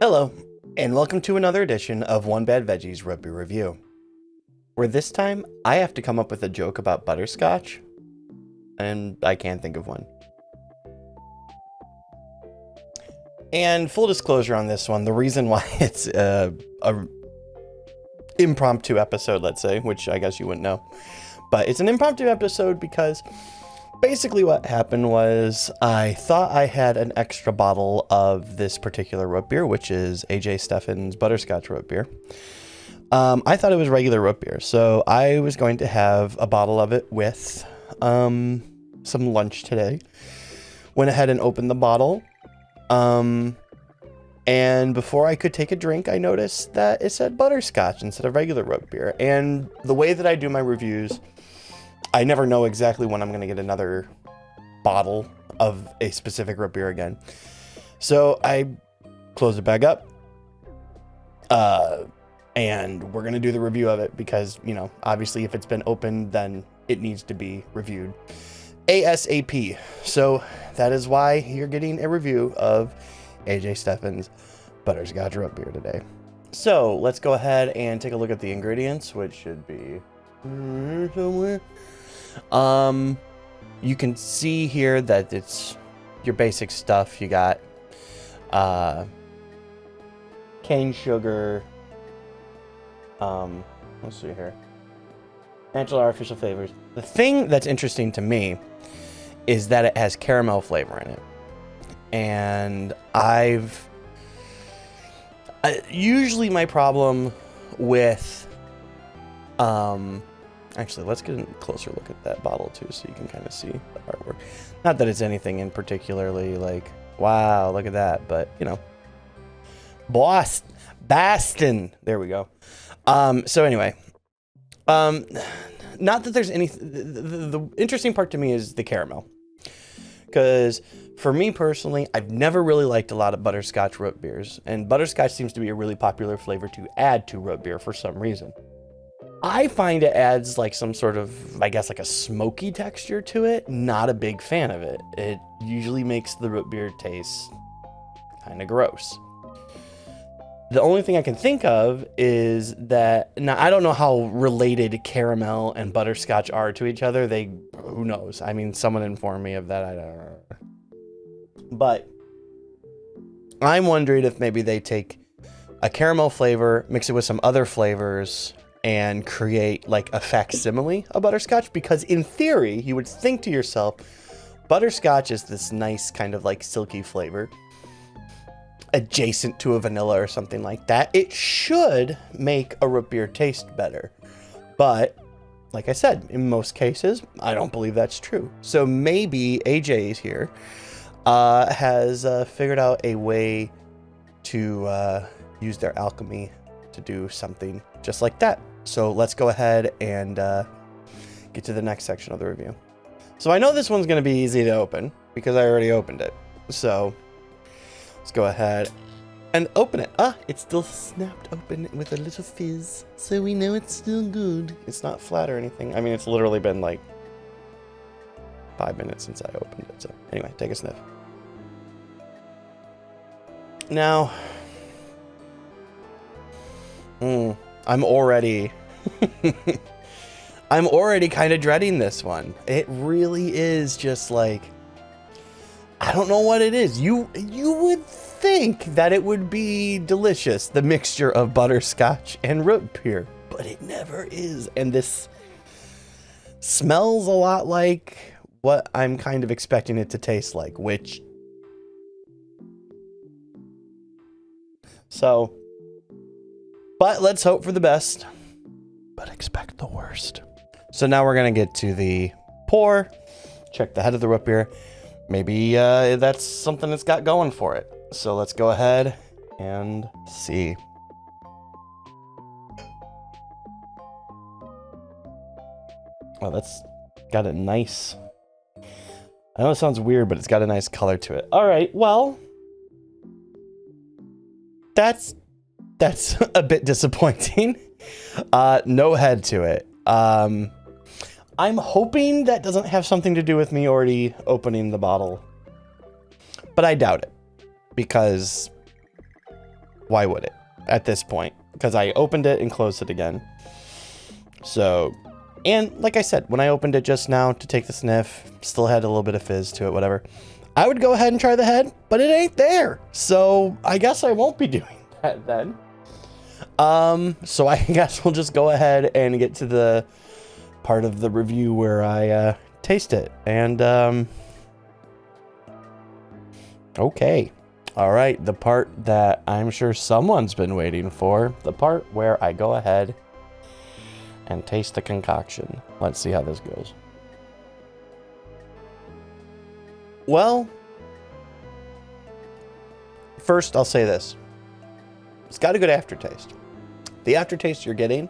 Hello, and welcome to another edition of One Bad Veggies Root Beer Review, where this time I have to come up with a joke about butterscotch, and I can't think of one. And full disclosure on this one, the reason why it's a impromptu episode, let's say, which I guess you wouldn't know, but it's an impromptu episode because basically what happened was I thought I had an extra bottle of this particular root beer, which is Stephans Butterscotch Root Beer. I thought it was regular root beer, so I was going to have a bottle of it with some lunch today. Went ahead and opened the bottle, and before I could take a drink, I noticed that it said butterscotch instead of regular root beer. And the way that I do my reviews, I never know exactly when I'm going to get another bottle of a specific root beer again. So I closed it back up. And we're going to do the review of it because, you know, obviously if it's been opened, then it needs to be reviewed ASAP. So that is why you're getting a review of Stephans Butterscotch Root Beer today. So let's go ahead and take a look at the ingredients, which should be somewhere. You can see here that it's your basic stuff. You got cane sugar, let's see here, natural artificial flavors. The thing that's interesting to me is that it has caramel flavor in it, and usually my problem with actually, let's get a closer look at that bottle too, so you can kind of see the artwork. Not that it's anything in particularly like, wow, look at that, but you know, Boston. There we go. So anyway, not that there's any. The interesting part to me is the caramel, because for me personally, I've never really liked a lot of butterscotch root beers, and butterscotch seems to be a really popular flavor to add to root beer for some reason. I find it adds like some sort of, I guess, like a smoky texture to it. Not a big fan of it. It usually makes the root beer taste kind of gross. The only thing I can think of is that, now I don't know how related caramel and butterscotch are to each other. Who knows? I mean, someone informed me of that. I don't know. But I'm wondering if maybe they take a caramel flavor, mix it with some other flavors, and create like a facsimile of butterscotch, because in theory you would think to yourself, butterscotch is this nice kind of like silky flavor adjacent to a vanilla or something like that. It should make a root beer taste better, but like I said, in most cases I don't believe that's true. So maybe AJ's here has figured out a way to use their alchemy to do something just like that. So let's go ahead and get to the next section of the review. So I know this one's going to be easy to open because I already opened it. So let's go ahead and open it. It's still snapped open with a little fizz, so we know it's still good. It's not flat or anything. I mean, it's literally been like 5 minutes since I opened it. So anyway, take a sniff. Now, I'm already kind of dreading this one. It really is just like, I don't know what it is. You would think that it would be delicious, the mixture of butterscotch and root beer, but it never is. And this smells a lot like what I'm kind of expecting it to taste like, but let's hope for the best, but expect the worst. So now we're going to get to the pour, check the head of the root beer. Maybe that's something it's got going for it. So let's go ahead and see. Oh, that's got a nice, I know it sounds weird, but it's got a nice color to it. All right, well, that's a bit disappointing. No head to it. I'm hoping that doesn't have something to do with me already opening the bottle, but I doubt it, because Why would it at this point? Because I opened it and closed it again. So, and like I said, when I opened it just now to take the sniff, still had a little bit of fizz to it, whatever. I would go ahead and try the head, but it ain't there. So I guess I won't be doing that then. So I guess we'll just go ahead and get to the part of the review where I taste it. And okay. All right, the part that I'm sure someone's been waiting for, the part where I go ahead and taste the concoction. Let's see how this goes. Well, first I'll say this. It's got a good aftertaste. The aftertaste you're getting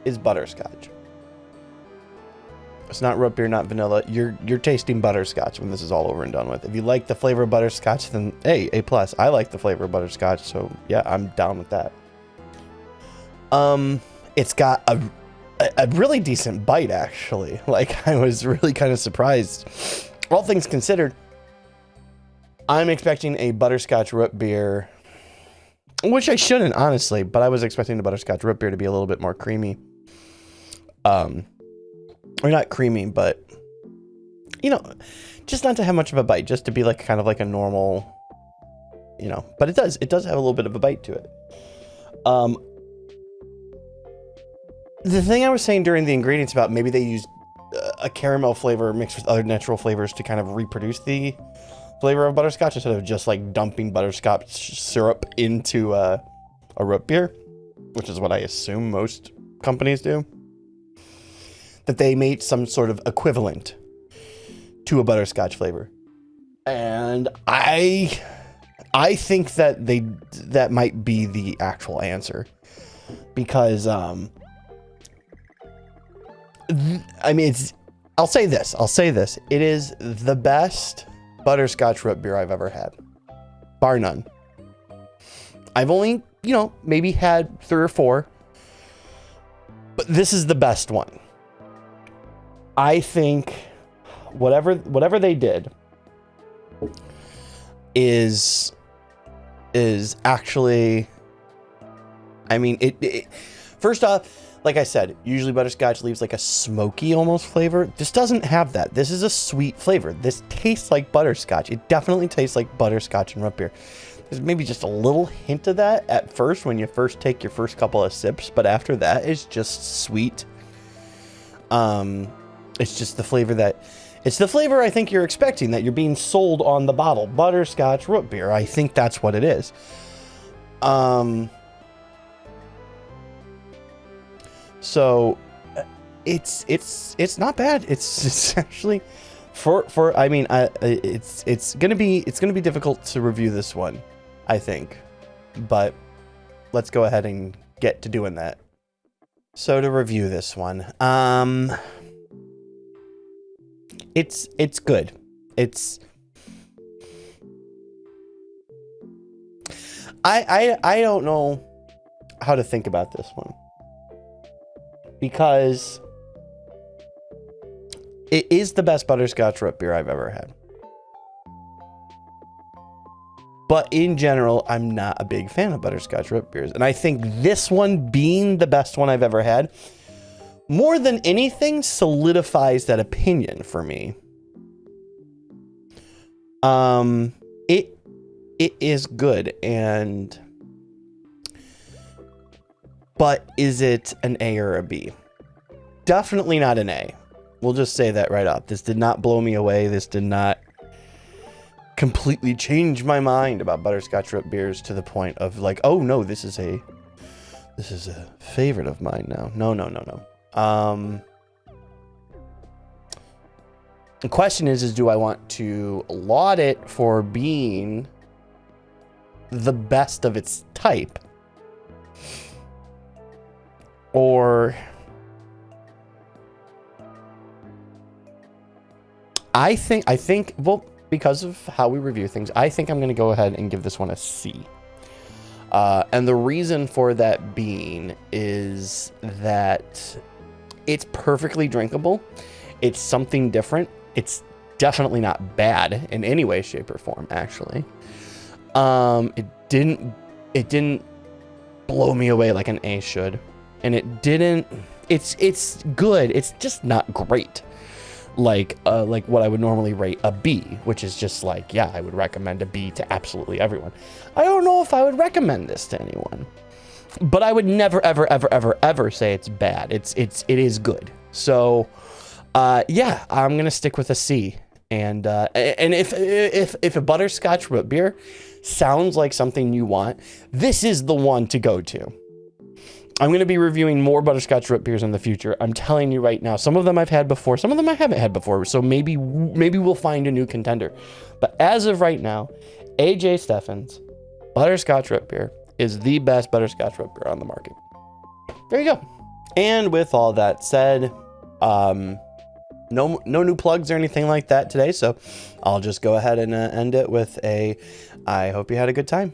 is butterscotch. It's not root beer, not vanilla. You're tasting butterscotch when this is all over and done with. If you like the flavor of butterscotch, then hey, A+. I like the flavor of butterscotch, so yeah, I'm down with that. It's got a really decent bite, actually. Like, I was really kind of surprised. All things considered, I'm expecting a butterscotch root beer, which I shouldn't, honestly, but I was expecting the butterscotch root beer to be a little bit more creamy. Or not creamy, but, you know, just not to have much of a bite, just to be like kind of like a normal, you know, but it does have a little bit of a bite to it. The thing I was saying during the ingredients about maybe they used a caramel flavor mixed with other natural flavors to kind of reproduce the flavor of butterscotch instead of just like dumping butterscotch syrup into a root beer, which is what I assume most companies do. That they made some sort of equivalent to a butterscotch flavor. And I think that that might be the actual answer. Because, I mean, I'll say this. It is the best butterscotch root beer I've ever had. Bar none. I've only, you know, maybe had 3 or 4. But this is the best one. I think whatever they did is actually, I mean, it first off, like I said, usually butterscotch leaves like a smoky almost flavor. This doesn't have that. This is a sweet flavor. This tastes like butterscotch. It definitely tastes like butterscotch and root beer. There's maybe just a little hint of that at first when you first take your first couple of sips, but after that it's just sweet. It's just the flavor it's the flavor I think you're expecting, that you're being sold on the bottle. Butterscotch root beer. I think that's what it is. So it's not bad. It's actually I mean, it's gonna be difficult to review this one, I think, but let's go ahead and get to doing that. So to review this one, it's good. I don't know how to think about this one, because it is the best butterscotch root beer I've ever had. But in general, I'm not a big fan of butterscotch root beers. And I think this one being the best one I've ever had, more than anything, solidifies that opinion for me. It is good, but is it an A or a B? Definitely not an A. We'll just say that right up. This did not blow me away. This did not completely change my mind about butterscotch root beers to the point of like, oh no, this is a favorite of mine now. No. The question is do I want to laud it for being the best of its type, or I think well, because of how we review things, I think I'm going to go ahead and give this one a C. And the reason for that being is that it's perfectly drinkable. It's something different. It's definitely not bad in any way, shape, or form, actually. It didn't it didn't blow me away like an A should. And it didn't, it's good. It's just not great. Like what I would normally rate a B, which is just like, yeah, I would recommend a B to absolutely everyone. I don't know if I would recommend this to anyone, but I would never, ever, ever, ever, ever say it's bad. It is good. So, yeah, I'm going to stick with a C. And if a butterscotch root beer sounds like something you want, this is the one to go to. I'm going to be reviewing more butterscotch root beers in the future. I'm telling you right now, some of them I've had before, some of them I haven't had before. So maybe we'll find a new contender. But as of right now, AJ Stephans butterscotch root beer is the best butterscotch root beer on the market. There you go. And with all that said, no new plugs or anything like that today. So I'll just go ahead and end it with I hope you had a good time.